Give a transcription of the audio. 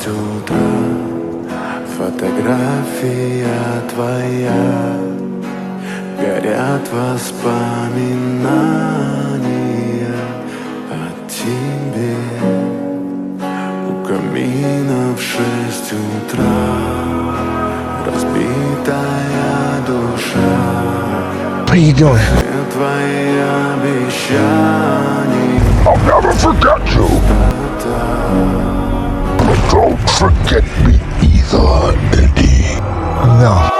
утра. Фотография твоя, горят воспоминания о тебе. У камина в 6 утра разбитая душа. What are you doing? Твои обещания. I'll never forget you. But don't forget me either, Eddie. No.